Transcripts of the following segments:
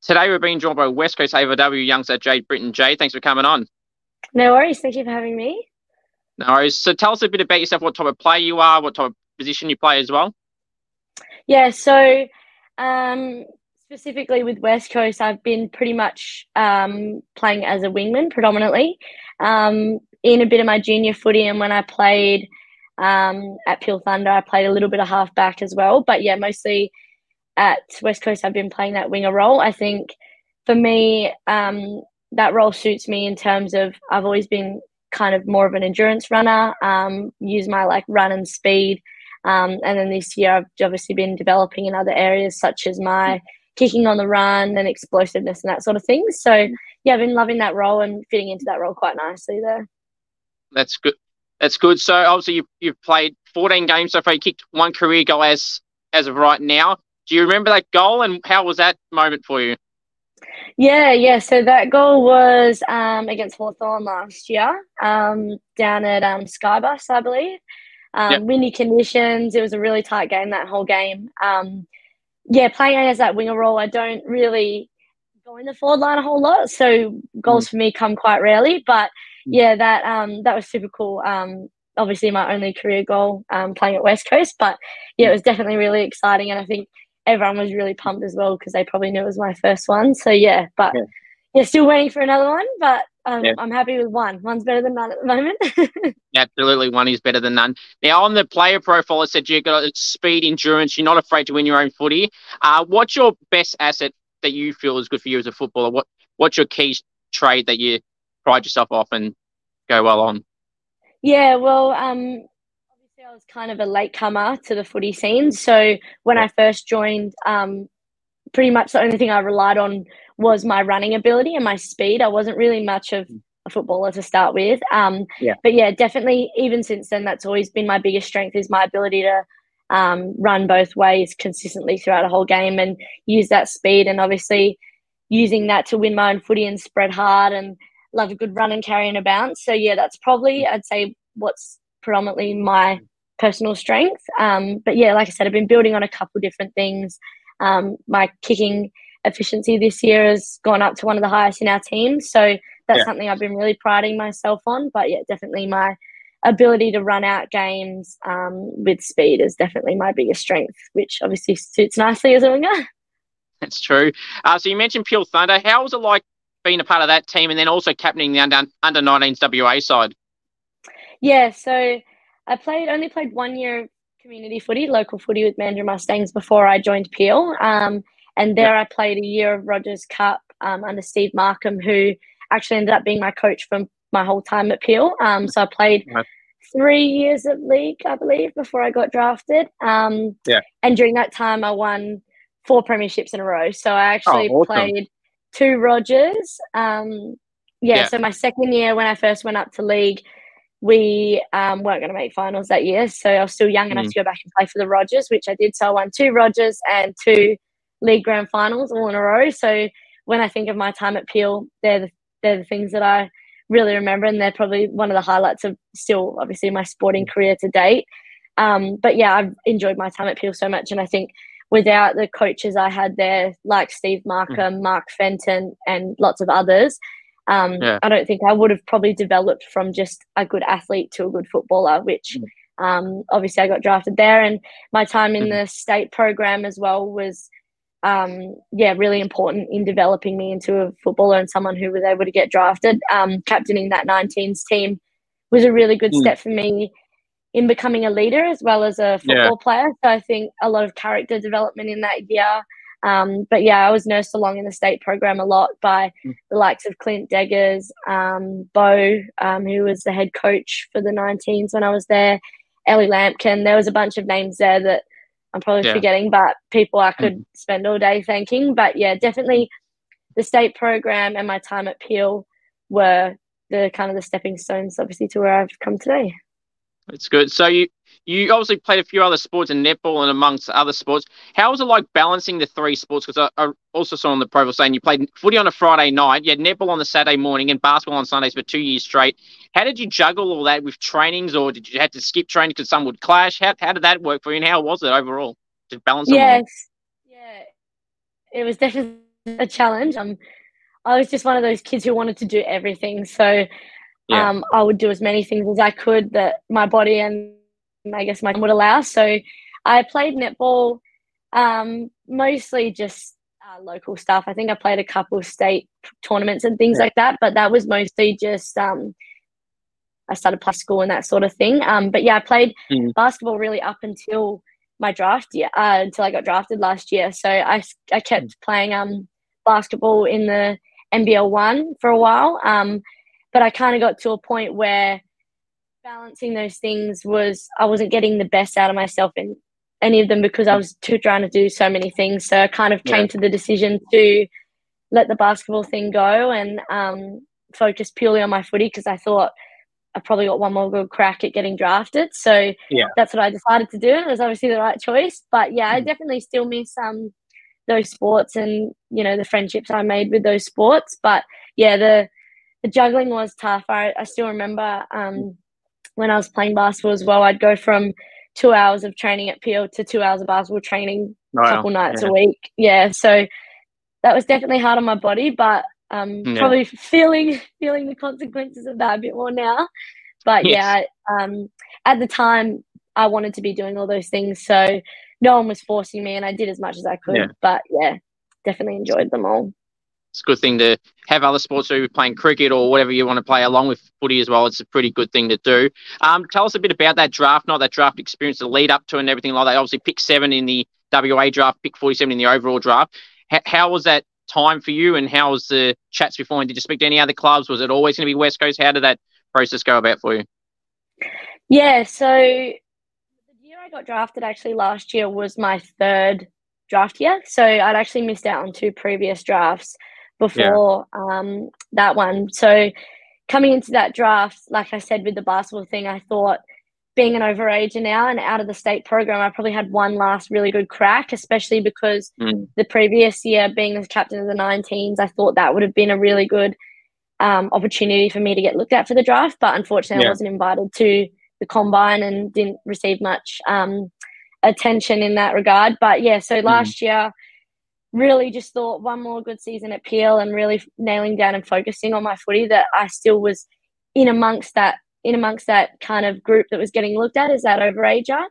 Today we're being joined by West Coast AFLW youngster Jaide Britton. Jaide, thanks for coming on. No worries. Thank you for having me. No worries. So tell us a bit about yourself, what type of player you are, what type of position you play as well. Yeah, so specifically with West Coast, I've been pretty much playing as a wingman predominantly in a bit of my junior footy, and when I played at Peel Thunder, I played a little bit of halfback as well. But yeah, mostly at West Coast, I've been playing that winger role. I think for me, that role suits me in terms of I've always been kind of more of an endurance runner, use my run and speed. And then this year I've obviously been developing in other areas such as my kicking on the run and explosiveness and that sort of thing. So yeah, I've been loving that role and fitting into that role quite nicely there. That's good. That's good. So obviously you've played 14 games so far. You kicked one career goal as of right now. Do you remember that goal, and how was that moment for you? Yeah. So that goal was against Hawthorn last year, down at Skybus, I believe. Windy conditions. It was a really tight game, that whole game. Playing as that winger role, I don't really go in the forward line a whole lot, so goals for me come quite rarely. But yeah, that was super cool. Obviously my only career goal playing at West Coast, but yeah, it was definitely really exciting, and I think everyone was really pumped as well because they probably knew it was my first one. So yeah, but still waiting for another one, but I'm happy with one. One's better than none at the moment. Absolutely, one is better than none. Now, on the player profile, it said you've got speed, endurance, you're not afraid to win your own footy. What's your best asset that you feel is good for you as a footballer? What's your key trade that you pride yourself off and go well on? Yeah, well, obviously I was kind of a latecomer to the footy scene. So when I first joined, pretty much the only thing I relied on was my running ability and my speed. I wasn't really much of a footballer to start with. But yeah, definitely even since then, that's always been my biggest strength, is my ability to run both ways consistently throughout a whole game and use that speed, and obviously using that to win my own footy and spread hard and love a good run and carry and a bounce. So yeah, that's probably, I'd say, what's predominantly my personal strength. But yeah, like I said, I've been building on a couple different things. My kicking efficiency this year has gone up to one of the highest in our team. So that's something I've been really priding myself on. But yeah, definitely my ability to run out games with speed is definitely my biggest strength, which obviously suits nicely as a winger. That's true. So you mentioned Peel Thunder. How was it like being a part of that team and then also captaining the under-19s WA side? Yeah, so I only played 1 year of community footy, local footy with Mandurah Mustangs before I joined Peel. And there I played a year of Rogers Cup under Steve Markham, who actually ended up being my coach for my whole time at Peel. So I played 3 years of league, I believe, before I got drafted. And during that time I won 4 premierships in a row. So I actually played 2 Rogers. So my second year when I first went up to league, we weren't going to make finals that year. So I was still young enough to go back and play for the Rogers, which I did. So I won 2 Rogers and 2 league grand finals all in a row. So when I think of my time at Peel, they're the things that I really remember, and they're probably one of the highlights of still obviously my sporting career to date. But yeah, I've enjoyed my time at Peel so much, and I think without the coaches I had there, like Steve Markham, Mark Fenton, and lots of others, I don't think I would have probably developed from just a good athlete to a good footballer, which obviously I got drafted there. And my time in the state program as well was really important in developing me into a footballer and someone who was able to get drafted. Captaining that 19s team was a really good step for me in becoming a leader as well as a football player. So I think a lot of character development in that year. But yeah, I was nursed along in the state program a lot by the likes of Clint Deggers, Bo, who was the head coach for the 19s when I was there, Ellie Lampkin. There was a bunch of names there that I'm probably forgetting, but people I could spend all day thanking. But yeah, definitely the state program and my time at Peel were the kind of the stepping stones, obviously, to where I've come today. That's good. So you obviously played a few other sports in netball and amongst other sports. How was it like balancing the 3 sports? Because I also saw on the profile saying you played footy on a Friday night, you had netball on the Saturday morning and basketball on Sundays for 2 years straight. How did you juggle all that with trainings, or did you have to skip training because some would clash? How did that work for you, and how was it overall to balance them all? Yes, yeah, it was definitely a challenge. I was just one of those kids who wanted to do everything. So I would do as many things as I could that my body and I guess my would allow. So I played netball, mostly just local stuff. I think I played a couple of state tournaments and things like that, but that was mostly just I started playing school and that sort of thing. But yeah, I played basketball really up until my draft year, until I got drafted last year. So I kept playing basketball in the NBL 1 for a while. But I kind of got to a point where balancing those things I wasn't getting the best out of myself in any of them because I was trying to do so many things. So I kind of came to the decision to let the basketball thing go and focus purely on my footy because I thought I probably got one more good crack at getting drafted. So that's what I decided to do. And it was obviously the right choice. But yeah, I definitely still miss those sports and, you know, the friendships I made with those sports. But yeah, the juggling was tough. I still remember when I was playing basketball as well, I'd go from 2 hours of training at Peel to 2 hours of basketball training a couple nights a week. Yeah, so that was definitely hard on my body, but probably feeling the consequences of that a bit more now. But at the time, I wanted to be doing all those things, so no one was forcing me, and I did as much as I could. But yeah, definitely enjoyed them all. It's a good thing to have other sports, so you're playing cricket or whatever you want to play along with footy as well. It's a pretty good thing to do. Tell us a bit about that draft experience, the lead up to and everything like that. Obviously, pick 7 in the WA draft, pick 47 in the overall draft. How was that time for you, and how was the chats before? And did you speak to any other clubs? Was it always going to be West Coast? How did that process go about for you? Yeah, so the year I got drafted actually last year was my 3rd draft year. So I'd actually missed out on 2 previous drafts before that one. So coming into that draft, like I said, with the basketball thing, I thought being an overager now and out of the state program, I probably had one last really good crack, especially because the previous year being the captain of the 19s, I thought that would have been a really good opportunity for me to get looked at for the draft. But unfortunately, I wasn't invited to the combine and didn't receive much attention in that regard. But yeah, so last year, really just thought one more good season at Peel and really nailing down and focusing on my footy, that I still was in amongst that kind of group that was getting looked at as that overager.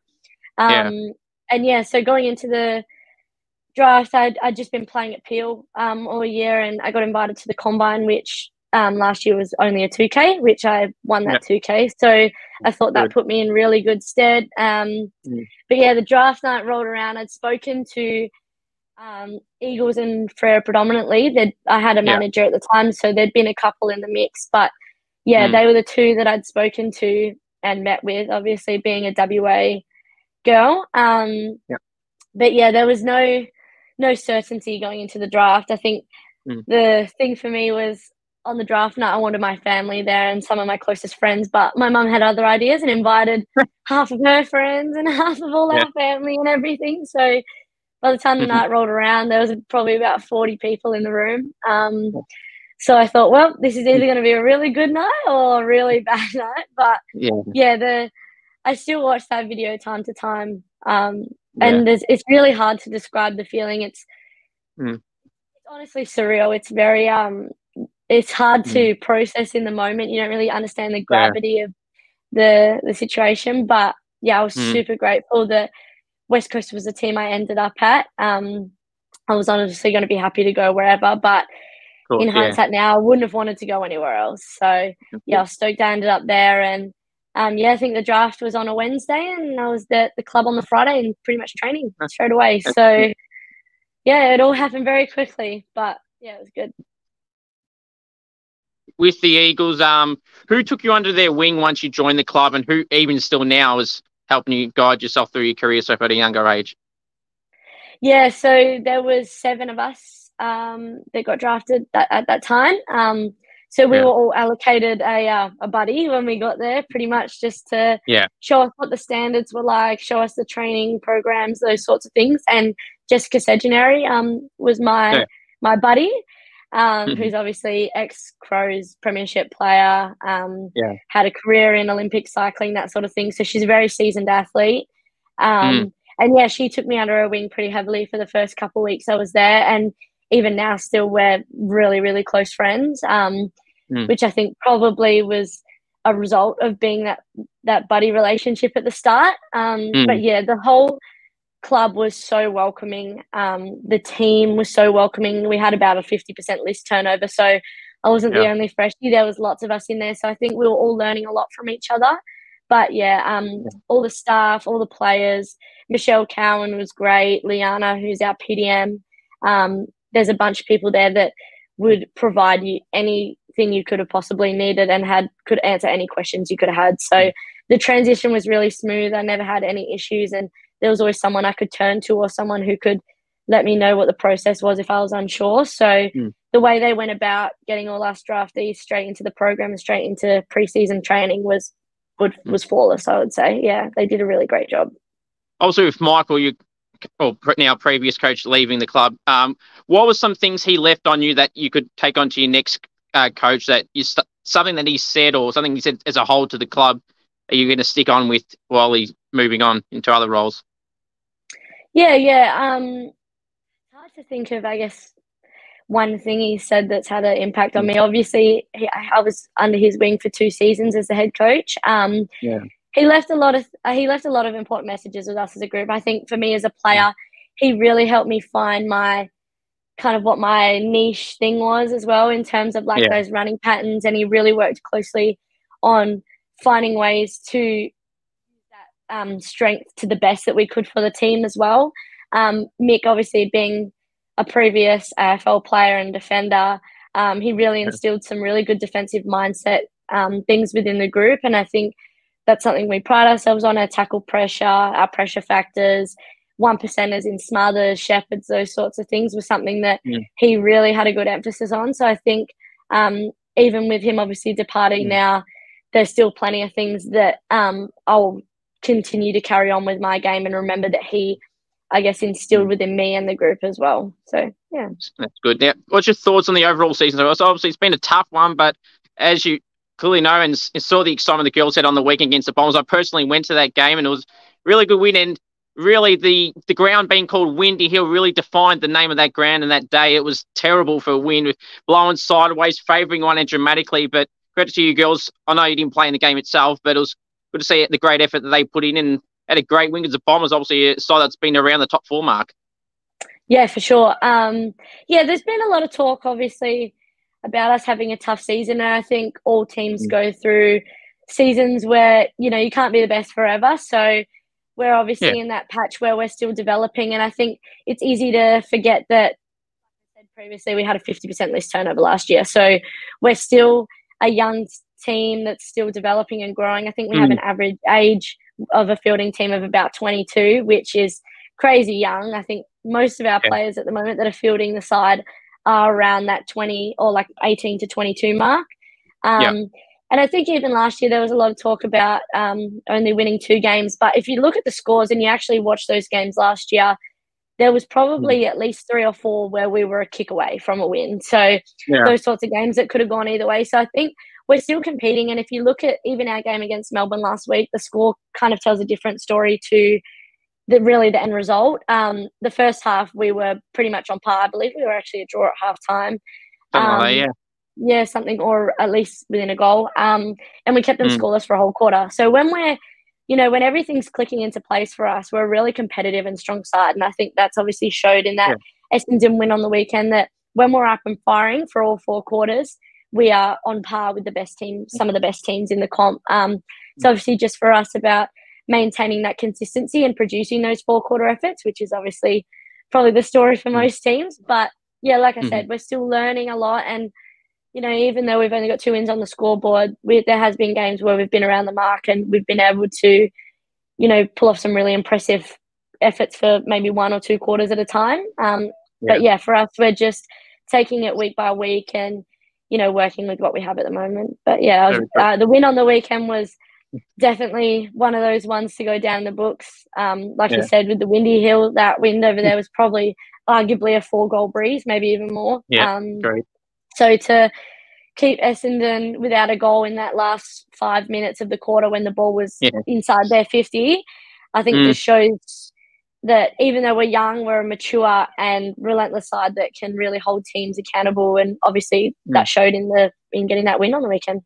And yeah, so going into the draft, I'd just been playing at Peel all year, and I got invited to the combine, which last year was only a 2K, which I won that 2K. So I thought that put me in really good stead. But yeah, the draft night rolled around. I'd spoken to Eagles and Frere predominantly. I had a manager at the time, so there'd been a couple in the mix. But yeah, they were the 2 that I'd spoken to and met with, obviously being a WA girl. But yeah, there was no certainty going into the draft. I think the thing for me was on the draft night, I wanted my family there and some of my closest friends, but my mum had other ideas and invited half of her friends and half of all our family and everything. So by the time the night rolled around, there was probably about 40 people in the room. So I thought, well, this is either going to be a really good night or a really bad night. But I still watch that video time to time. And it's really hard to describe the feeling. It's honestly surreal. It's very it's hard to process in the moment. You don't really understand the gravity of the situation. But yeah, I was super grateful that West Coast was the team I ended up at. I was honestly going to be happy to go wherever, but in hindsight now, I wouldn't have wanted to go anywhere else. So yeah, I was stoked I ended up there. And I think the draft was on a Wednesday, and I was at the club on the Friday and pretty much training straight away. So yeah, it all happened very quickly, but yeah, it was good. With the Eagles, who took you under their wing once you joined the club, and who even still now is helping you guide yourself through your career so far at a younger age? Yeah, so there was 7 of us that got drafted at that time. So we were all allocated a buddy when we got there, pretty much just to show us what the standards were like, show us the training programs, those sorts of things. And Jessica Segenary was my buddy, who's obviously ex-Crows premiership player, had a career in Olympic cycling, that sort of thing. So she's a very seasoned athlete. And yeah, she took me under her wing pretty heavily for the first couple of weeks I was there. And even now still we're really, really close friends, which I think probably was a result of being that buddy relationship at the start. But yeah, the whole club was so welcoming. The team was so welcoming. We had about a 50% list turnover, so I wasn't the only freshie. There was lots of us in there, so I think we were all learning a lot from each other. But yeah, all the staff, all the players, Michelle Cowan was great, Liana, who's our PDM. There's a bunch of people there that would provide you anything you could have possibly needed and could answer any questions you could have had. So the transition was really smooth. I never had any issues, and there was always someone I could turn to or someone who could let me know what the process was if I was unsure. So the way they went about getting all us draftees straight into the program and straight into preseason training was flawless, I would say. Yeah, they did a really great job. Also, with Michael, now previous coach, leaving the club, what were some things he left on you that you could take on to your next coach, that something that he said or something he said as a whole to the club, are you going to stick on with while he's moving on into other roles? Yeah. It's hard to think of, I guess, one thing he said that's had an impact on me. Obviously, I was under his wing for 2 seasons as the head coach. He left a lot of important messages with us as a group. I think for me as a player, he really helped me find my kind of what my niche thing was as well, in terms of those running patterns, and he really worked closely on finding ways to use that strength to the best that we could for the team as well. Mick, obviously being a previous AFL player and defender, he really instilled some really good defensive mindset things within the group, and I think that's something we pride ourselves on: our tackle pressure, our pressure factors, 1%ers in smothers, shepherds, those sorts of things was something that he really had a good emphasis on. So I think even with him obviously departing now, there's still plenty of things that I'll continue to carry on with my game and remember that he, I guess, instilled within me and the group as well. So, yeah. That's good. Now, what's your thoughts on the overall season? So obviously, it's been a tough one, but as you clearly know and saw the excitement the girls had on the weekend against the Bombers, I personally went to that game and it was a really good win. And really, the ground being called Windy Hill really defined the name of that ground. And that day, it was terrible for a wind, blowing sideways, favouring one end dramatically. But credit to you girls. I know you didn't play in the game itself, but it was good to see the great effort that they put in and had a great win because the Bombers, obviously, a side that's been around the top 4 mark. Yeah, for sure. There's been a lot of talk, obviously, about us having a tough season. And I think all teams go through seasons where, you can't be the best forever. So we're obviously in that patch where we're still developing. And I think it's easy to forget that, like I said previously, we had a 50% list turnover last year. So we're still a young team that's still developing and growing. I think we have an average age of a fielding team of about 22, which is crazy young. I think most of our players at the moment that are fielding the side are around that 20 or 18 to 22 mark. And I think even last year there was a lot of talk about only winning 2 games. But if you look at the scores and you actually watch those games last year, there was probably at least 3 or 4 where we were a kick away from a win. So those sorts of games that could have gone either way. So I think we're still competing. And if you look at even our game against Melbourne last week, the score kind of tells a different story to the end result. The first half, we were pretty much on par. I believe we were actually a draw at half time. Yeah, something, or at least within a goal. And we kept them scoreless for a whole quarter. So when we're, when everything's clicking into place for us, we're a really competitive and strong side. And I think that's obviously showed in that Essendon win on the weekend, that when we're up and firing for all 4 quarters, we are on par with the best team, some of the best teams in the comp. So obviously just for us about maintaining that consistency and producing those 4-quarter efforts, which is obviously probably the story for most teams. But yeah, like I said, we're still learning a lot. And, even though we've only got 2 wins on the scoreboard, there has been games where we've been around the mark and we've been able to, pull off some really impressive efforts for maybe 1 or 2 quarters at a time. But yeah, for us, we're just taking it week by week and, working with what we have at the moment. But yeah, the win on the weekend was definitely one of those ones to go down the books. Like you said, with the Windy Hill, that wind over there was probably arguably a 4-goal breeze, maybe even more. Great. So to keep Essendon without a goal in that last 5 minutes of the quarter when the ball was inside their 50, I think just shows that even though we're young, we're a mature and relentless side that can really hold teams accountable. And obviously that showed in getting that win on the weekend.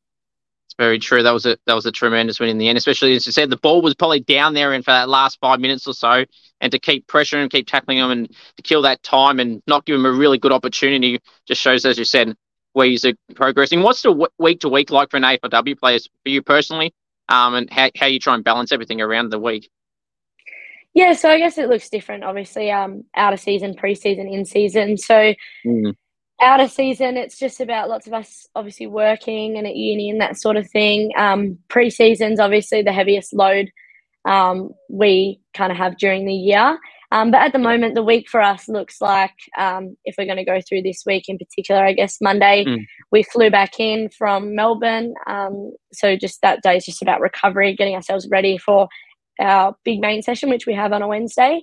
It's very true. That was a tremendous win in the end, especially as you said, the ball was probably down there and for that last 5 minutes or so, and to keep pressuring and keep tackling them and to kill that time and not give them a really good opportunity just shows, as you said, where you're progressing. What's the week to week like for an AFLW player for you personally, and how you try and balance everything around the week? Yeah, so I guess it looks different, obviously, out of season, pre-season, in season. So out of season, it's just about lots of us obviously working and at uni and that sort of thing. Pre-season's obviously the heaviest load we kind of have during the year. But at the moment, the week for us looks like, if we're going to go through this week in particular, I guess Monday, we flew back in from Melbourne. So just that day is just about recovery, getting ourselves ready for our big main session, which we have on a Wednesday,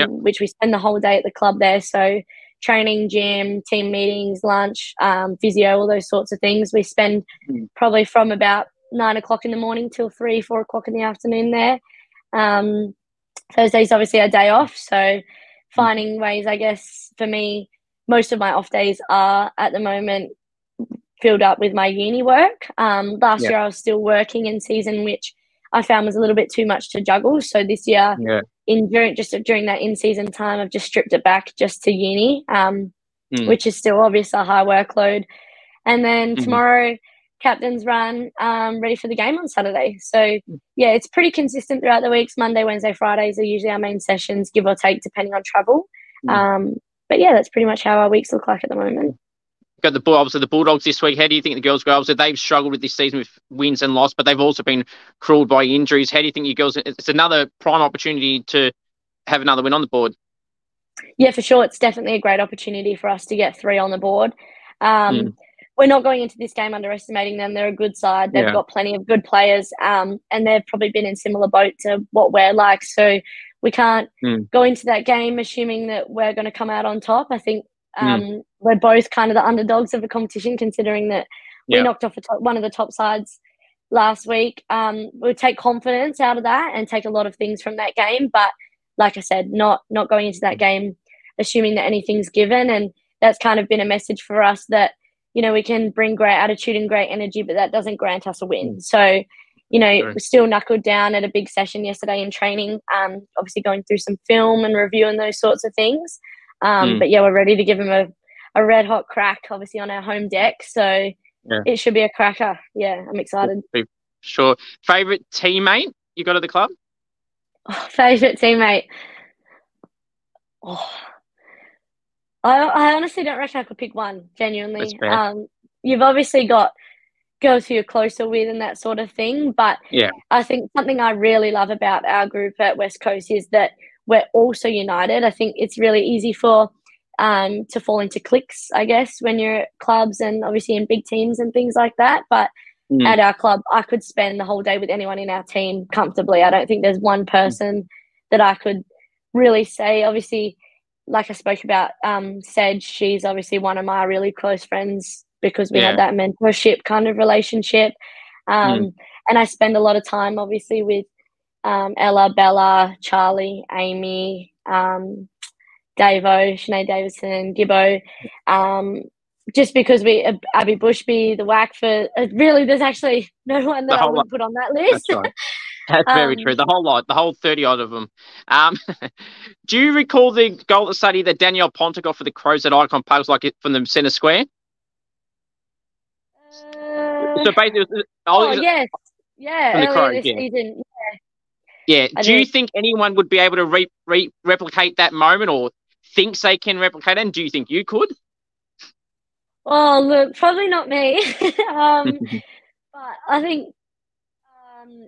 which we spend the whole day at the club there. So training, gym, team meetings, lunch, physio, all those sorts of things. We spend probably from about 9 o'clock in the morning till 3, 4 o'clock in the afternoon there. Thursday's obviously our day off. So finding ways, I guess, for me, most of my off days are at the moment filled up with my uni work. Last year I was still working in season, which I found was a little bit too much to juggle. So this year, during that in-season time, I've just stripped it back just to uni, which is still obviously a high workload. And then tomorrow, captain's run, ready for the game on Saturday. So, yeah, it's pretty consistent throughout the weeks. Monday, Wednesday, Fridays are usually our main sessions, give or take, depending on travel. But, yeah, that's pretty much how our weeks look like at the moment. Got obviously the Bulldogs this week. How do you think the girls go? Obviously, they've struggled with this season with wins and loss, but they've also been cruelled by injuries. How do you think you girls? It's another prime opportunity to have another win on the board. Yeah, for sure. It's definitely a great opportunity for us to get 3 on the board. We're not going into this game underestimating them. They're a good side. They've got plenty of good players, and they've probably been in similar boat to what we're like. So we can't go into that game assuming that we're going to come out on top. I think we're both kind of the underdogs of the competition, considering that we knocked off one of the top sides last week. We'll take confidence out of that and take a lot of things from that game. But like I said, not going into that game assuming that anything's given. And that's kind of been a message for us that, you know, we can bring great attitude and great energy, but that doesn't grant us a win. So, you know, we're still knuckled down at a big session yesterday in training, obviously going through some film and review and those sorts of things. But yeah, we're ready to give them a red hot crack, obviously on our home deck. So it should be a cracker. Yeah, I'm excited. Sure. Favorite teammate you got at the club? Oh, favorite teammate. I honestly don't reckon I could pick one, genuinely. You've obviously got girls who you're closer with and that sort of thing. But I think something I really love about our group at West Coast is that we're also united. I think it's really easy to fall into cliques, I guess, when you're at clubs and obviously in big teams and things like that. But at our club, I could spend the whole day with anyone in our team comfortably. I don't think there's one person that I could really say. Obviously, like I spoke about, Sedge, she's obviously one of my really close friends because we had that mentorship kind of relationship. And I spend a lot of time, obviously, with Ella, Bella, Charlie, Amy, Davo, Sinead Davidson, Gibbo, just because Abby Bushby, the Wackford, really there's actually no one that I would put on that list. That's right. That's very true. The whole lot, the whole 30 odd of them. Do you recall the goal at study that Danielle Ponta got for the Crows at Icon Park, like it from the centre square? So basically, yes. Yeah, from the Crows, this season. Yeah. Do you think anyone would be able to replicate that moment or thinks they can replicate it? And do you think you could? Oh, look, probably not me. But I think,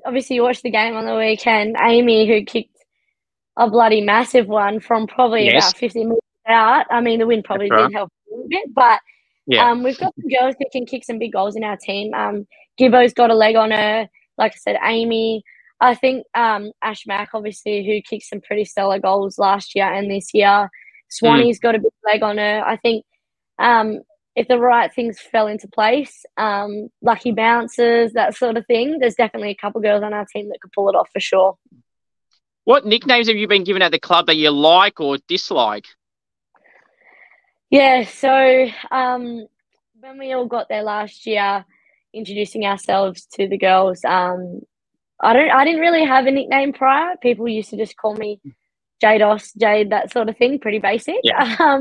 obviously, you watched the game on the weekend. Amy, who kicked a bloody massive one from probably about 50 metres out. I mean, the wind probably did help a little bit, but we've got some girls who can kick some big goals in our team. Gibbo's got a leg on her. Like I said, Amy. I think Ash Mack, obviously, who kicked some pretty stellar goals last year and this year. Swanee's got a big leg on her. I think if the right things fell into place, lucky bounces, that sort of thing, there's definitely a couple girls on our team that could pull it off for sure. What nicknames have you been given at the club that you like or dislike? Yeah, so when we all got there last year, introducing ourselves to the girls, I didn't really have a nickname prior. People used to just call me Jados, Jade, that sort of thing, pretty basic. Yeah.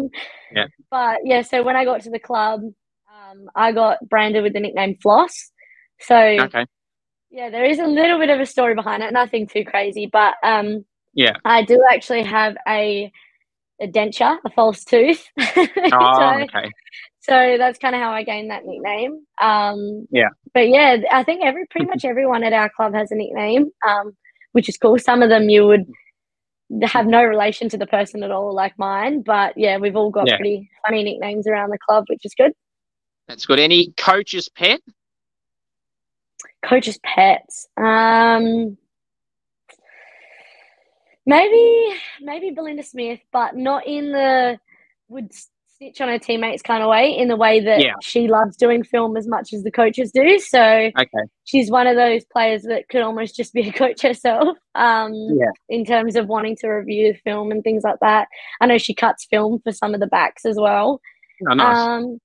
Yeah. But yeah, so when I got to the club, I got branded with the nickname Floss. So Okay. yeah, there is a little bit of a story behind it, nothing too crazy, but Yeah. I do actually have a denture, a false tooth. Oh, so okay. so that's kind of how I gained that nickname. Yeah. But yeah, I think pretty much everyone at our club has a nickname, which is cool. Some of them you would have no relation to the person at all, like mine. But yeah, we've all got Yeah. pretty funny nicknames around the club, which is good. That's good. Any coach's pet? Coach's pets. Maybe Belinda Smith, but not in the would snitch on her teammates kind of way, in the way that Yeah. she loves doing film as much as the coaches do. So Okay. she's one of those players that could almost just be a coach herself, Yeah. in terms of wanting to review the film and things like that. I know she cuts film for some of the backs as well. Oh, nice.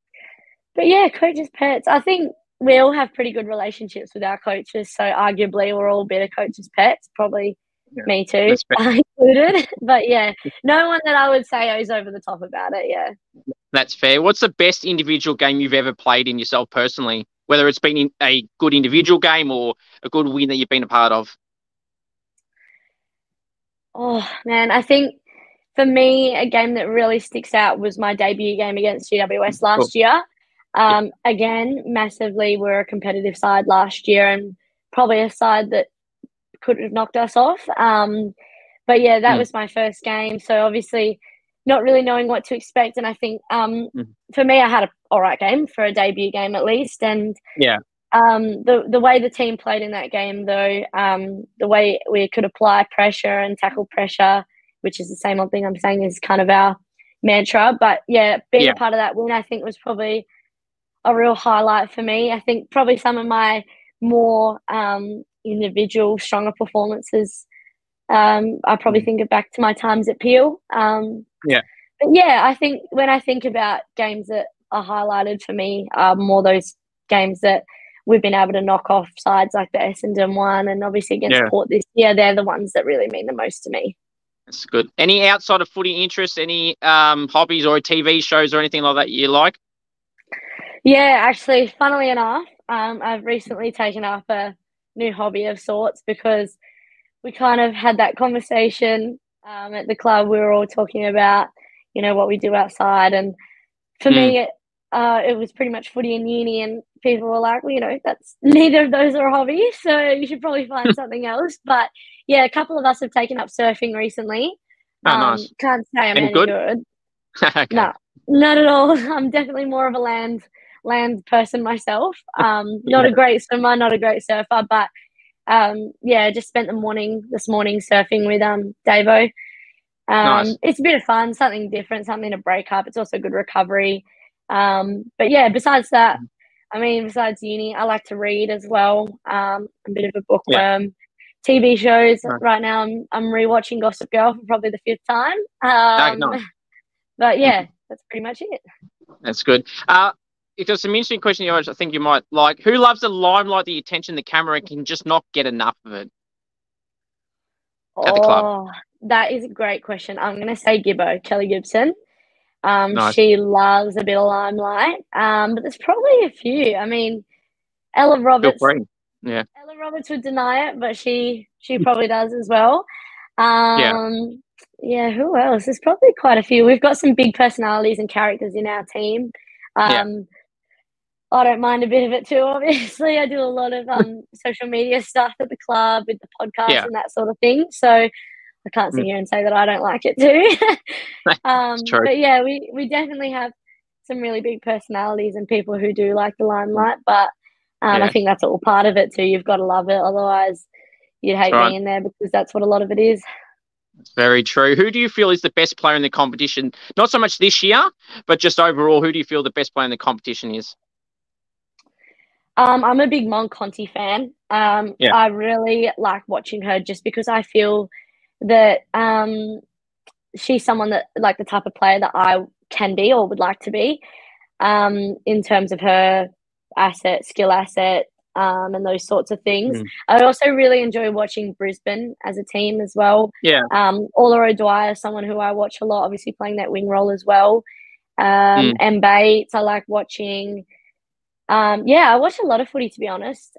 But yeah, coaches' pets. I think we all have pretty good relationships with our coaches. So arguably we're all a bit of coaches' pets, probably Yeah. me too, included. But yeah, no one that I would say is over the top about it. Yeah. That's fair. What's the best individual game you've ever played in yourself personally? Whether it's been in a good individual game or a good win that you've been a part of? Oh man, I think for me, a game that really sticks out was my debut game against GWS last year. Again, massively, we're a competitive side last year and probably a side that could have knocked us off. But yeah, that was my first game. So obviously not really knowing what to expect. And I think for me, I had an all right game for a debut game at least. And Yeah. the way the team played in that game, though, the way we could apply pressure and tackle pressure, which is the same old thing I'm saying is kind of our mantra. But yeah, being a part of that win, I think was probably a real highlight for me. I think probably some of my more individual, stronger performances, I probably think back to my times at Peel. Yeah. But yeah, I think when I think about games that are highlighted for me, more those games that we've been able to knock off sides like the Essendon one, and obviously against Port this year, they're the ones that really mean the most to me. That's good. Any outside of footy interests, any hobbies or TV shows or anything like that you like? Yeah, actually, funnily enough, I've recently taken up a new hobby of sorts because we kind of had that conversation at the club. We were all talking about, what we do outside. And for me, it was pretty much footy and uni, and people were like, well, that's neither of those are hobbies, so you should probably find something else. But yeah, a couple of us have taken up surfing recently. Nice. Can't say I'm any good. Okay. No, not at all. I'm definitely more of a land person myself. Not a great swimmer, not a great surfer, but yeah, just spent this morning surfing with Davo. Nice. It's a bit of fun, something different, something to break up. It's also good recovery. But yeah, besides that, besides uni, I like to read as well. I'm a bit of a bookworm. Yeah. TV shows right now. I'm rewatching Gossip Girl for probably the 5th time. Nice. But yeah, that's pretty much it. That's good. There's some interesting question here I think you might like. Who loves the limelight, the attention, the camera, and can just not get enough of it at the club? That is a great question. I'm going to say Gibbo, Kelly Gibson. Nice. She loves a bit of limelight, but there's probably a few. Ella Roberts. Yeah. Ella Roberts would deny it, but she probably does as well. Yeah, who else? There's probably quite a few. We've got some big personalities and characters in our team. I don't mind a bit of it too, obviously. I do a lot of social media stuff at the club with the podcast and that sort of thing. So I can't sit here and say that I don't like it too. True. But yeah, we definitely have some really big personalities and people who do like the limelight. But I think that's all part of it too. You've got to love it. Otherwise, you'd hate being there because that's what a lot of it is. Very true. Who do you feel is the best player in the competition? Not so much this year, but just overall, who do you feel the best player in the competition is? I'm a big Mon Conti fan. I really like watching her just because I feel that she's someone that, like, the type of player that I can be or would like to be, in terms of her skill asset, and those sorts of things. I also really enjoy watching Brisbane as a team as well. Yeah. Ola O'Dwyer, someone who I watch a lot, obviously playing that wing role as well. And Bates, I like watching. I watch a lot of footy, to be honest.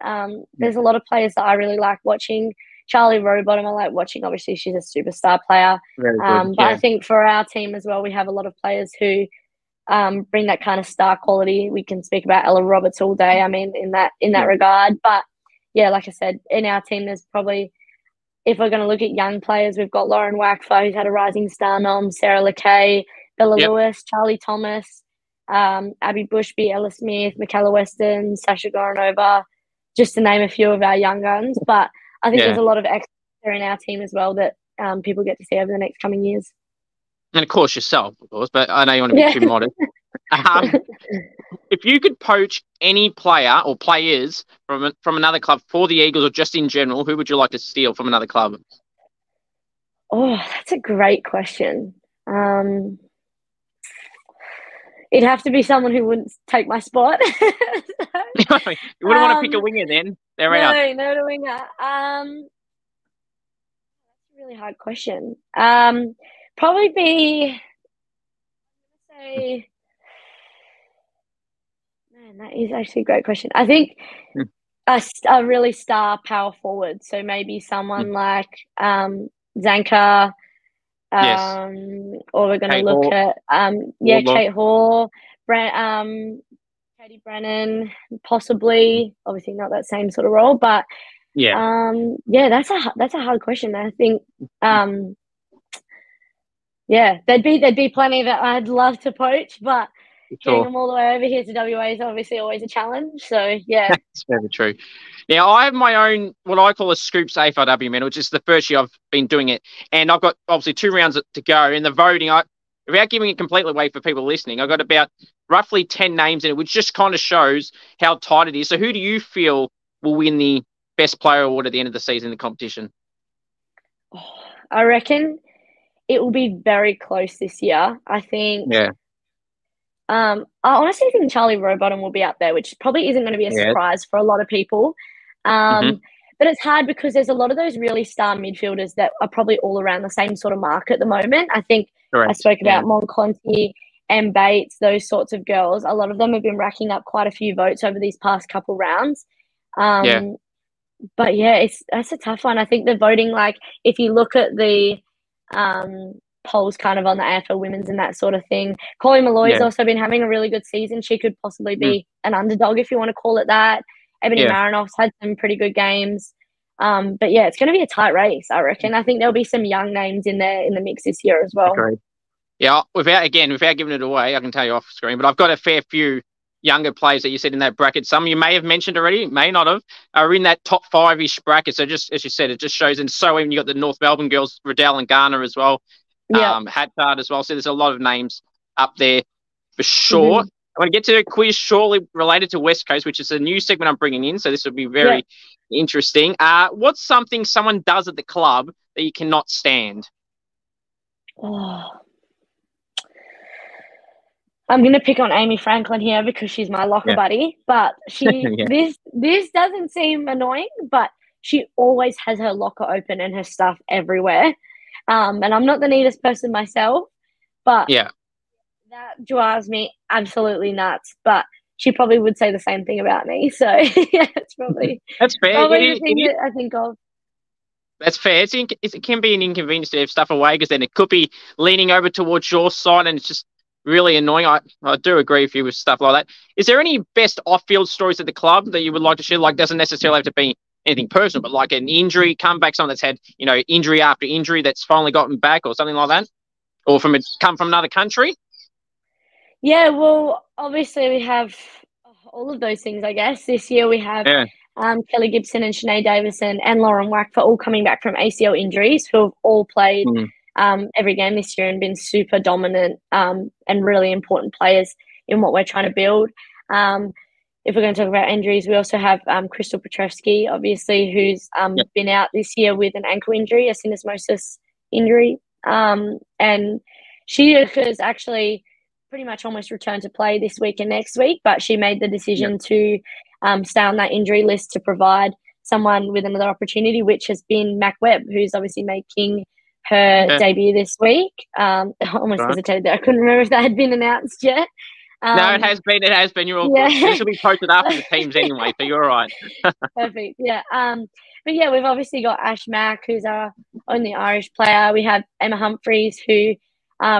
There's a lot of players that I really like watching. Charlie Rowbottom, I like watching. Obviously, she's a superstar player. Very good. But I think for our team as well, we have a lot of players who bring that kind of star quality. We can speak about Ella Roberts all day. I mean, in that regard. But yeah, like I said, in our team, there's probably, if we're going to look at young players, we've got Lauren Wackfer, who's had a rising star nom, Sarah LeKay, Bella Lewis, Charlie Thomas, Abby Bushby, Ella Smith, Michaela Weston, Sasha Goranova, just to name a few of our young guns. But I think there's a lot of extra in our team as well that people get to see over the next coming years. And of course yourself, of course, but I know you want to be too modest. If you could poach any player or players from another club for the Eagles or just in general, who would you like to steal from another club? Oh, that's a great question. It'd have to be someone who wouldn't take my spot. You wouldn't want to pick a winger then? They're out. No, not a winger. That's a really hard question. Probably be, I'm going to say, man, that is actually a great question. I think a really star power forward. So maybe someone like Zanka, or we're going to look at Kate Hall, Katie Brennan, possibly. Obviously not that same sort of role, but that's a hard question. I think there'd be plenty that I'd love to poach, but getting them all the way over here to WA is obviously always a challenge. So yeah, that's very true. Now I have my own, what I call a Scoops AFLW medal, which is the first year I've been doing it, and I've got obviously 2 rounds to go. In the voting, without giving it completely away for people listening, I've got about roughly 10 names in it, which just kind of shows how tight it is. So who do you feel will win the best player award at the end of the season in the competition? I reckon it will be very close this year. I think. Yeah. I honestly think Charlie Rowbottom will be up there, which probably isn't going to be a surprise for a lot of people. But it's hard because there's a lot of those really star midfielders that are probably all around the same sort of mark at the moment. I think I spoke about Monconti and Bates, those sorts of girls. A lot of them have been racking up quite a few votes over these past couple rounds. But yeah, that's a tough one. I think the voting, like if you look at the polls kind of on the AFL women's and that sort of thing, Chloe Malloy's also been having a really good season. She could possibly be an underdog if you want to call it that. Ebony Marinoff's had some pretty good games. But yeah, it's going to be a tight race, I reckon. I think there'll be some young names in there in the mix this year as well. Agreed. Yeah, without giving it away, I can tell you off screen, but I've got a fair few younger players that you said in that bracket. Some you may have mentioned already, may not have, are in that top 5-ish bracket. So just as you said, it just shows. And so even you got the North Melbourne girls, Riddell and Garner as well, Hattard as well. So there's a lot of names up there for sure. I'm going to get to a quiz shortly related to West Coast, which is a new segment I'm bringing in. So this will be very interesting. What's something someone does at the club that you cannot stand? I'm going to pick on Amy Franklin here because she's my locker buddy, but this doesn't seem annoying, but she always has her locker open and her stuff everywhere. And I'm not the neatest person myself, but that drives me absolutely nuts. But she probably would say the same thing about me. So it's probably that's fair. Probably the thing that I think of. That's fair. It can be an inconvenience to have stuff away because then it could be leaning over towards your side and it's just really annoying. I do agree with you with stuff like that. Is there any best off-field stories at the club that you would like to share? Like, doesn't necessarily have to be anything personal, but like an injury comeback, someone that's had, injury after injury that's finally gotten back or something like that? Or come from another country? Yeah, well, obviously we have all of those things, I guess. This year we have Kelly Gibson and Sinead Davison and Lauren Wackfer all coming back from ACL injuries who have all played every game this year and been super dominant and really important players in what we're trying to build. If we're going to talk about injuries, we also have Crystal Petrevsky, obviously, who's been out this year with an ankle injury, a syndesmosis injury. And she has actually pretty much almost returned to play this week and next week, but she made the decision to stay on that injury list to provide someone with another opportunity, which has been Mac Webb, who's obviously making her debut this week. I almost hesitated there. I couldn't remember if that had been announced yet. No, it has been. It has been. You're all good. This will be posted after the teams anyway, so you're all right. Perfect. Yeah. But yeah, we've obviously got Ash Mack, who's our only Irish player. We have Emma Humphreys, who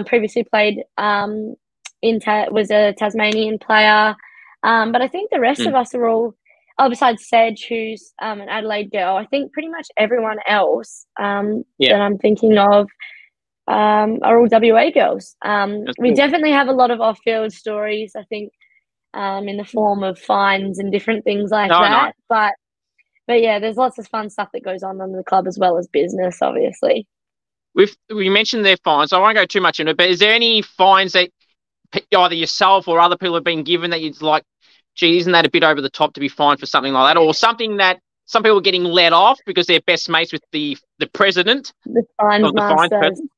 previously played was a Tasmanian player. But I think the rest of us are all, besides Sedge, who's an Adelaide girl, I think pretty much everyone else that I'm thinking of are all WA girls. We definitely have a lot of off-field stories, I think, in the form of fines and different things like that. No. But yeah, there's lots of fun stuff that goes on in the club as well as business, obviously. We mentioned their fines. I won't go too much into it, but is there any fines that either yourself or other people have been given that you're like, gee, isn't that a bit over the top to be fined for something like that? Or something that some people are getting let off because they're best mates with the president of the fines person?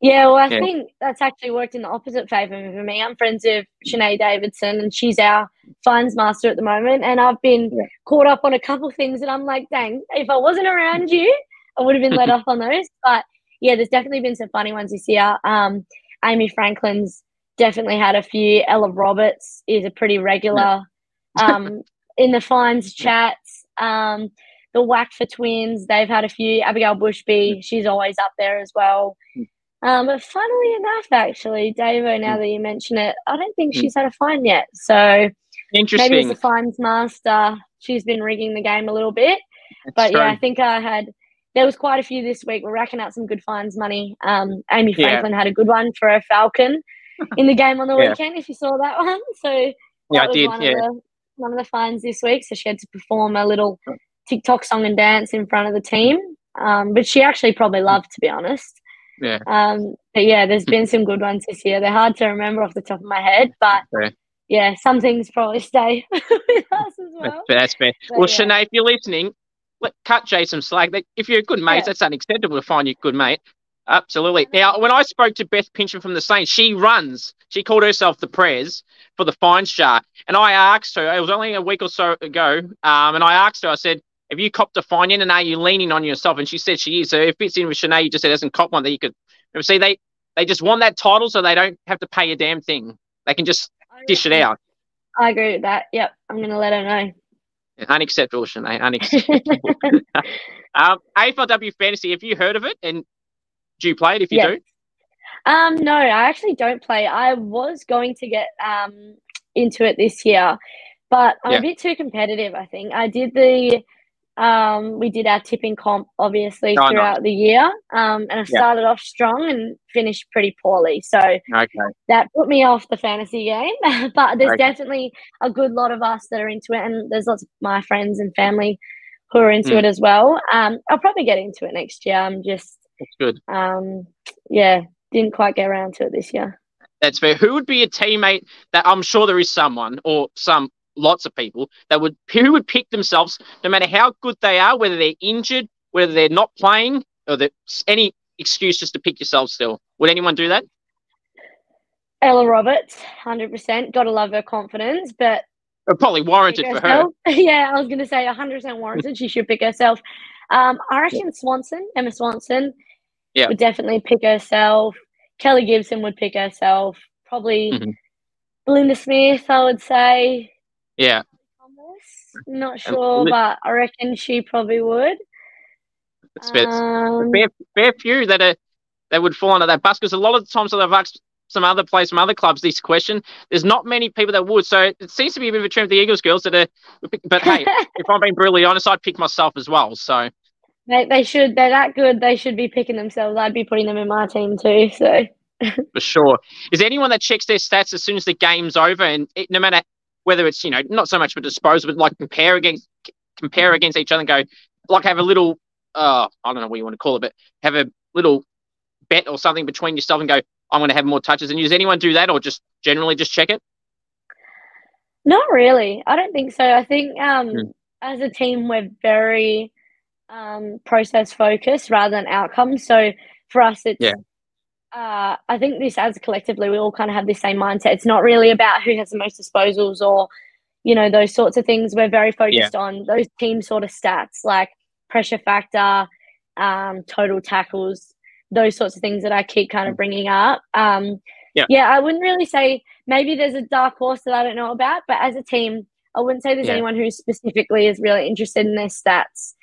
Yeah, well, I think that's actually worked in the opposite favour for me. I'm friends with Jaide Davidson, and she's our fines master at the moment. And I've been caught up on a couple of things, and I'm like, dang, if I wasn't around you, I would have been let off on those. But yeah, there's definitely been some funny ones this year. Amy Franklin's definitely had a few. Ella Roberts is a pretty regular in the fines chats. The Wackford twins, they've had a few. Abigail Bushby, she's always up there as well. But funnily enough, actually, Davo, now that you mention it, I don't think she's had a fine yet. So interesting. Maybe as a fines master, she's been rigging the game a little bit. But yeah, I think there was quite a few this week. We're racking out some good fines money. Amy Franklin had a good one for a Falcon in the game on the weekend, if you saw that one. So that was one of the fines this week. So she had to perform a little TikTok song and dance in front of the team. But she actually probably loved, to be honest. Yeah. But yeah, there's been some good ones this year. They're hard to remember off the top of my head, but yeah, some things probably stay with us as well. That's fair. But well, Sinead, if you're listening, cut Jay some slack. If you're a good mate, that's unacceptable to find you a good mate. Absolutely. Now, when I spoke to Beth Pincham from the Saints, she called herself the Prez for the fines jar. And I asked her, it was only a week or so ago, and I asked her, I said, have you copped a fine in and are you leaning on yourself? And she said she is. So if it's in with Sinead, you just said hasn't copped one that you could see. They just want that title so they don't have to pay a damn thing. They can just dish it out. I agree with that. Yep. I'm going to let her know. Unacceptable, Sinead. Unacceptable. AFLW Fantasy, have you heard of it? And do you play it if you do? No, I actually don't play. I was going to get into it this year, but I'm a bit too competitive, I think. I did we did our tipping comp, obviously, throughout the year, and I started off strong and finished pretty poorly. So that put me off the fantasy game. But there's definitely a good lot of us that are into it, and there's lots of my friends and family who are into it as well. I'll probably get into it next year. I'm just that's good. Didn't quite get around to it this year. That's fair. Who would be a teammate that I'm sure there is someone or lots of people who would pick themselves no matter how good they are, whether they're injured, whether they're not playing, or there's any excuse just to pick yourself still? Would anyone do that? Ella Roberts, 100%. Got to love her confidence, but probably warranted for her. Yeah, I was going to say 100% warranted. She should pick herself. I reckon Emma Swanson would definitely pick herself. Kelly Gibson would pick herself. Probably Belinda Smith, I would say. Yeah. Not sure, but I reckon she probably would. Fair few that would fall under that bus, because a lot of the times that I've asked some other players from other clubs this question, there's not many people that would. So it seems to be a bit of a trend with the Eagles girls but hey, if I'm being brutally honest, I'd pick myself as well. So they should. They're that good. They should be picking themselves. I'd be putting them in my team too. So for sure. Is there anyone that checks their stats as soon as the game's over, and no matter whether it's not so much for disposal, but like compare against each other and go have a little I don't know what you want to call it, but have a little bet or something between yourself and go, I'm going to have more touches. And does anyone do that, or just generally just check it? Not really. I don't think so. I think as a team, we're very process focused rather than outcomes. So for us, it's Yeah. I think this as collectively, we all kind of have the same mindset. It's not really about who has the most disposals or, those sorts of things. We're very focused on those team sort of stats like pressure factor, total tackles, those sorts of things that I keep kind of bringing up. I wouldn't really say maybe there's a dark horse that I don't know about, but as a team, I wouldn't say there's anyone who specifically is really interested in their stats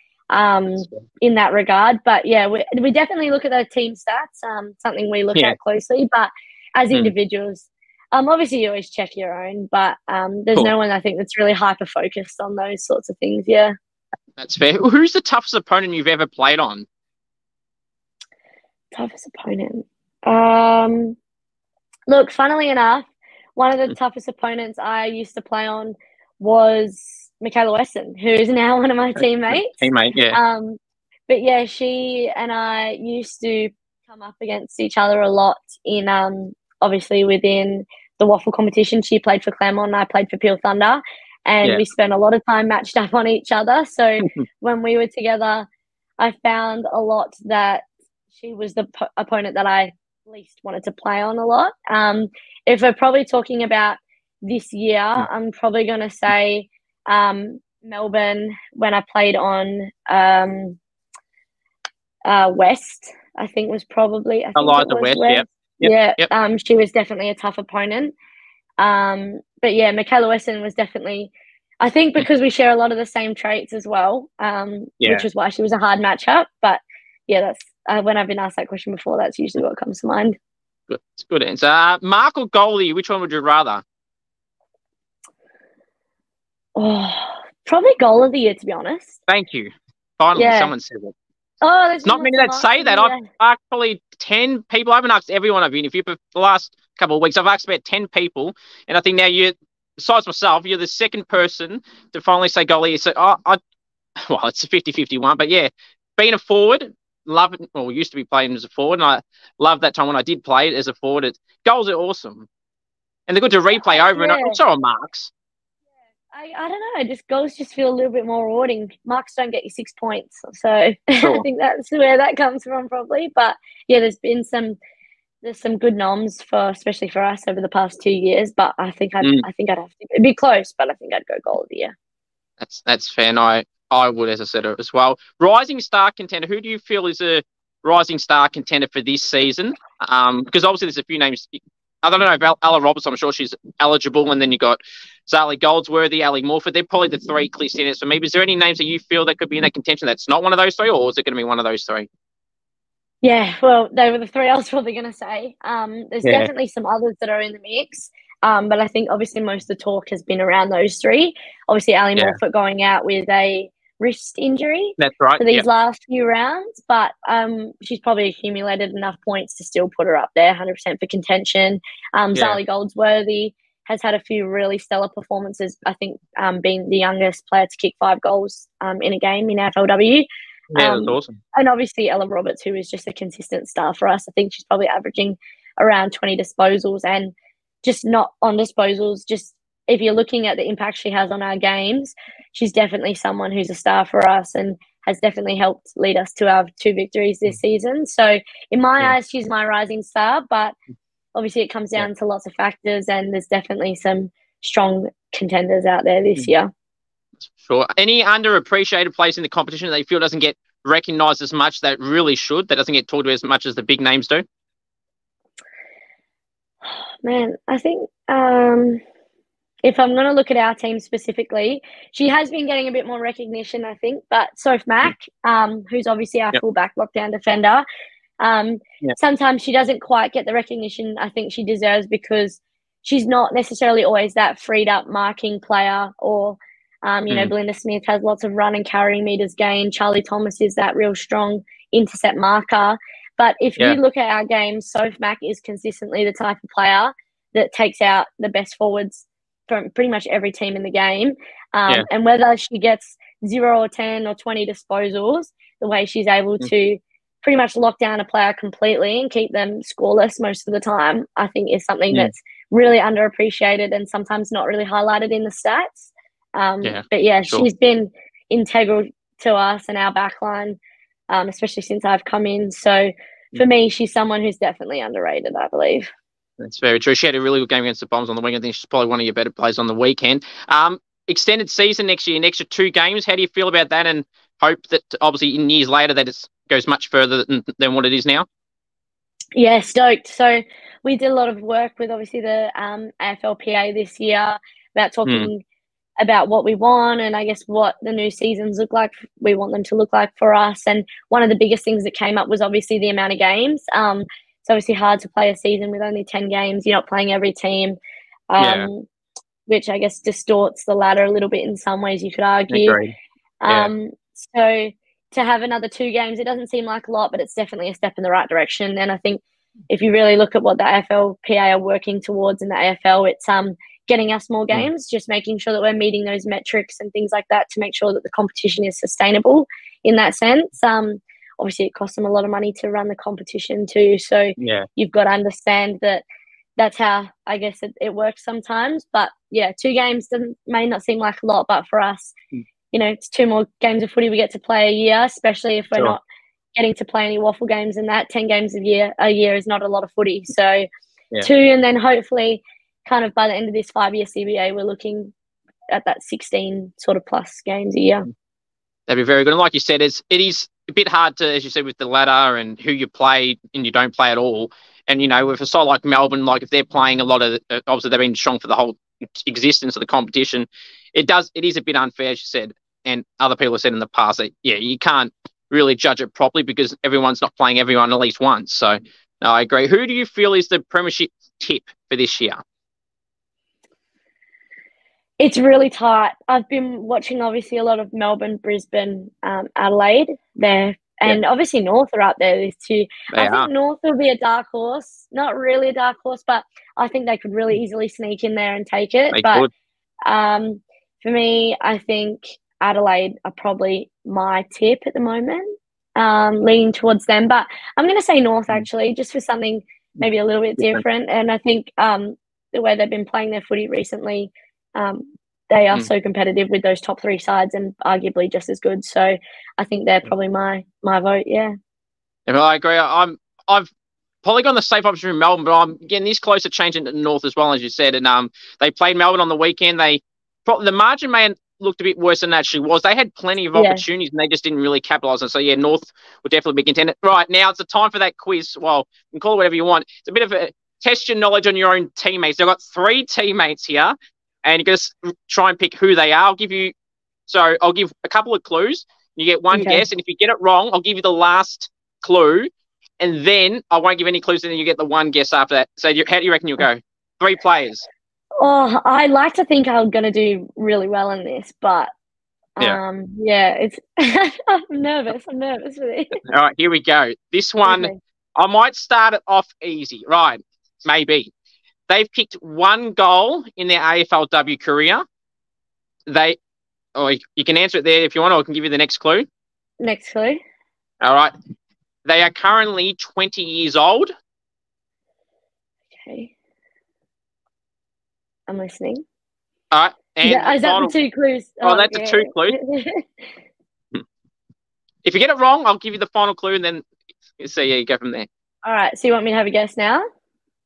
in that regard. But we definitely look at the team stats, something we look at closely. But as individuals, obviously you always check your own, but there's no one I think that's really hyper focused on those sorts of things. Yeah, that's fair. Who's the toughest opponent you've ever played on? Toughest opponent. Look, funnily enough, one of the toughest opponents I used to play on was Michaela Weston, who is now one of my teammates. But yeah, she and I used to come up against each other a lot in obviously within the waffle competition. She played for Claremont and I played for Peel Thunder, and we spent a lot of time matched up on each other. So when we were together, I found a lot that she was the opponent that I least wanted to play on a lot. If we're probably talking about this year, I'm probably going to say Melbourne when I played on West, I think was probably Eliza West. She was definitely a tough opponent. But yeah, Michaela Weston was definitely, I think because we share a lot of the same traits as well, which is why she was a hard matchup. But yeah, that's when I've been asked that question before, that's usually what comes to mind. Good. It's a good answer. Mark or goalie, which one would you rather? Oh, probably goal of the year, to be honest. Thank you. Finally, someone said it. Oh, there's not many that say that. I've asked probably 10 people. I haven't asked everyone I've interviewed for the last couple of weeks. I've asked about 10 people, and I think now besides myself, you're the second person to finally say goalie. So, well, it's a 50-50 one, but yeah, being a forward, love it. Well, we used to be playing as a forward, and I love that time when I did play it as a forward. Goals are awesome, and they're good to replay over, and so are marks. I don't know. Just goals just feel a little bit more rewarding. Marks don't get you 6 points, so I think that's where that comes from, probably. But yeah, there's some good noms especially for us over the past 2 years. But I think I'd have to. It'd be close, but I think I'd go goal of the year. That's fair, and I would, as I said, as well. Rising star contender. Who do you feel is a rising star contender for this season? Because obviously there's a few names. I don't know about Ella Roberts. I'm sure she's eligible. And then you got Zali Goldsworthy, Ali Morford. They're probably the three clear standards for me. But is there any names that you feel that could be in that contention that's not one of those three, or is it going to be one of those three? Yeah, well, they were the three I was probably going to say. There's definitely some others that are in the mix. But I think obviously most of the talk has been around those three. Obviously, Ali Morford going out with a wrist injury for these last few rounds, but she's probably accumulated enough points to still put her up there 100% for contention. Zali Goldsworthy has had a few really stellar performances, I think, being the youngest player to kick 5 goals in a game in AFLW. Yeah, that's awesome. And obviously Ella Roberts, who is just a consistent star for us. I think she's probably averaging around 20 disposals, and just not on disposals, just if you're looking at the impact she has on our games, she's definitely someone who's a star for us and has definitely helped lead us to our 2 victories this season. So in my eyes, she's my rising star, but obviously it comes down to lots of factors, and there's definitely some strong contenders out there this year. Sure. Any underappreciated players in the competition that you feel doesn't get recognised as much that really should, that doesn't get talked about as much as the big names do? Man, I think if I'm going to look at our team specifically, she has been getting a bit more recognition, I think. But Soph Mack, who's obviously our fullback lockdown defender, sometimes she doesn't quite get the recognition I think she deserves, because she's not necessarily always that freed up marking player, or, Belinda Smith has lots of run and carrying meters gained. Charlie Thomas is that real strong intercept marker. But if you look at our game, Soph Mack is consistently the type of player that takes out the best forwards from pretty much every team in the game. And whether she gets 0 or 10 or 20 disposals, the way she's able to pretty much lock down a player completely and keep them scoreless most of the time, I think is something that's really underappreciated and sometimes not really highlighted in the stats. But she's been integral to us and our backline, especially since I've come in. So for me, she's someone who's definitely underrated, I believe. That's very true. She had a really good game against the Bombs on the weekend. I think she's probably one of your better players on the weekend. Extended season next year, an extra 2 games. How do you feel about that? And hope that obviously in years later that it goes much further than what it is now? Yeah, stoked. So we did a lot of work with obviously the AFLPA this year about talking about what we want and I guess what the new seasons look like. We want them to look like for us. And one of the biggest things that came up was obviously the amount of games. It's obviously hard to play a season with only 10 games. You're not playing every team, which I guess distorts the ladder a little bit in some ways, you could argue. So to have another 2 games, it doesn't seem like a lot, but it's definitely a step in the right direction. And I think if you really look at what the AFLPA are working towards in the AFL, it's getting us more games, just making sure that we're meeting those metrics and things like that to make sure that the competition is sustainable in that sense. Obviously, it costs them a lot of money to run the competition too. So you've got to understand that that's how I guess it works sometimes. But yeah, 2 games may not seem like a lot, but for us, you know, it's 2 more games of footy we get to play a year, especially if we're not getting to play any waffle games, and that 10 games a year is not a lot of footy. So 2, and then hopefully kind of by the end of this 5-year CBA, we're looking at that 16 sort of plus games a year. That'd be very good. And like you said, it is a bit hard to, as you said, with the ladder and who you play and you don't play at all. And, you know, with a side like Melbourne, like if they're playing a lot of, obviously they've been strong for the whole existence of the competition, it is a bit unfair, as you said. And other people have said in the past that, you can't really judge it properly because everyone's not playing everyone at least once. So, no, I agree. Who do you feel is the premiership tip for this year? It's really tight. I've been watching, obviously, a lot of Melbourne, Brisbane, Adelaide there. And obviously North are up there this too. I think North will be a dark horse. Not really a dark horse, but I think they could really easily sneak in there and take it. But for me, I think Adelaide are probably my tip at the moment, leaning towards them. But I'm going to say North, actually, just for something maybe a little bit different. And I think the way they've been playing their footy recently, they are so competitive with those top 3 sides and arguably just as good. So I think they're probably my vote, I agree. I've probably gone the safe option in Melbourne, but I'm getting this close to changing to North as well, as you said. And they played Melbourne on the weekend. The margin may have looked a bit worse than it actually was. They had plenty of opportunities and they just didn't really capitalise on it. So, North will definitely be contended. Right, now it's the time for that quiz. Well, you can call it whatever you want. It's a bit of a test your knowledge on your own teammates. They've got 3 teammates here. And you're going to try and pick who they are. I'll give a couple of clues. You get one guess. And if you get it wrong, I'll give you the last clue. And then I won't give any clues. And then you get the one guess after that. So how do you reckon you'll go? 3 players. Oh, I like to think I'm going to do really well in this. But, it's I'm nervous. I'm nervous for this. All right, here we go. This one, I might start it off easy. Right, maybe. They've kicked 1 goal in their AFLW career. You can answer it there if you want, or I can give you the next clue. Next clue. All right. They are currently 20 years old. Okay. I'm listening. All right. And is that the 2 clues? That's the 2 clues. If you get it wrong, I'll give you the final clue, and then you go from there. All right. So you want me to have a guess now?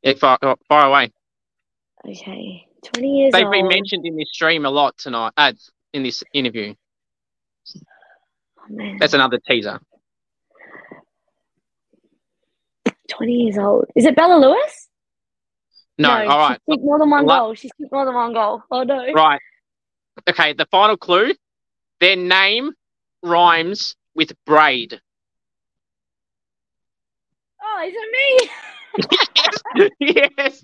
Yeah, far away. Okay, 20 years They've old. been mentioned in this stream a lot tonight, in this interview. Oh, man. That's another teaser. 20 years old. Is it Bella Lewis? No, all right. She's kicked more than 1 goal. She's kicked more than 1 goal. Oh, no. Right. Okay, the final clue. Their name rhymes with braid. Oh, is it me? yes,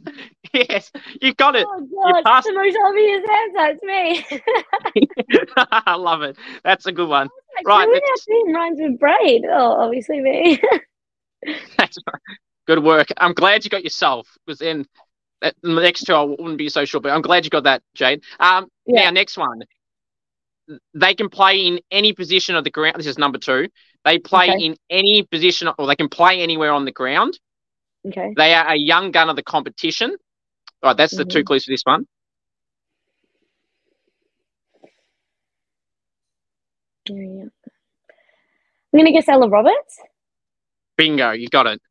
you got it. Oh, God, the most obvious answer. It's me. I love it. That's a good one. Right. Who rhymes with braid? Oh, obviously me. That's right. Good work. I'm glad you got yourself, because then the next 2 I wouldn't be so sure, but I'm glad you got that, Jade. Now, next one. They can play in any position of the ground. This is number 2. They play in any position, or they can play anywhere on the ground. Okay. They are a young gun of the competition. All right, that's the 2 clues for this one. I'm going to guess Ella Roberts. Bingo, you got it.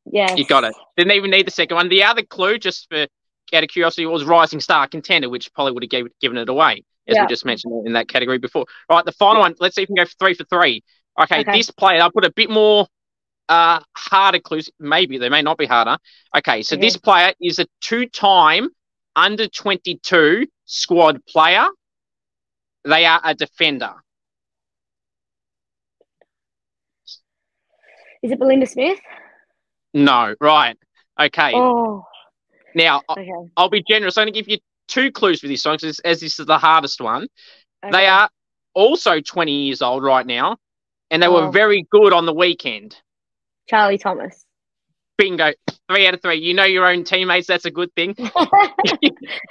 Yes. You got it. Didn't even need the second one. The other clue, just for out of curiosity, was Rising Star Contender, which probably would have given it away, as we just mentioned in that category before. Right, the final one. Let's see if we can go 3 for 3. Okay, this player, I'll put a bit more harder clues. Maybe they may not be harder. Okay, so this player is a 2-time under-22 squad player. They are a defender. Is it Belinda Smith? No, right. Okay. Oh. Now, I'll be generous. I'm going to give you 2 clues for this song, as this is the hardest one. Okay. They are also 20 years old right now, and they were very good on the weekend. Charlie Thomas. Bingo. 3 out of 3. You know your own teammates. That's a good thing.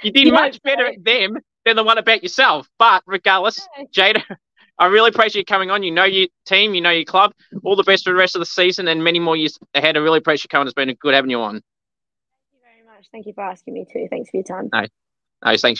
You did much better at them than the one about yourself. But regardless, Jaide, I really appreciate you coming on. You know your team. You know your club. All the best for the rest of the season and many more years ahead. I really appreciate you coming. It's been good having you on. Thank you very much. Thank you for asking me too. Thanks for your time. No, thanks.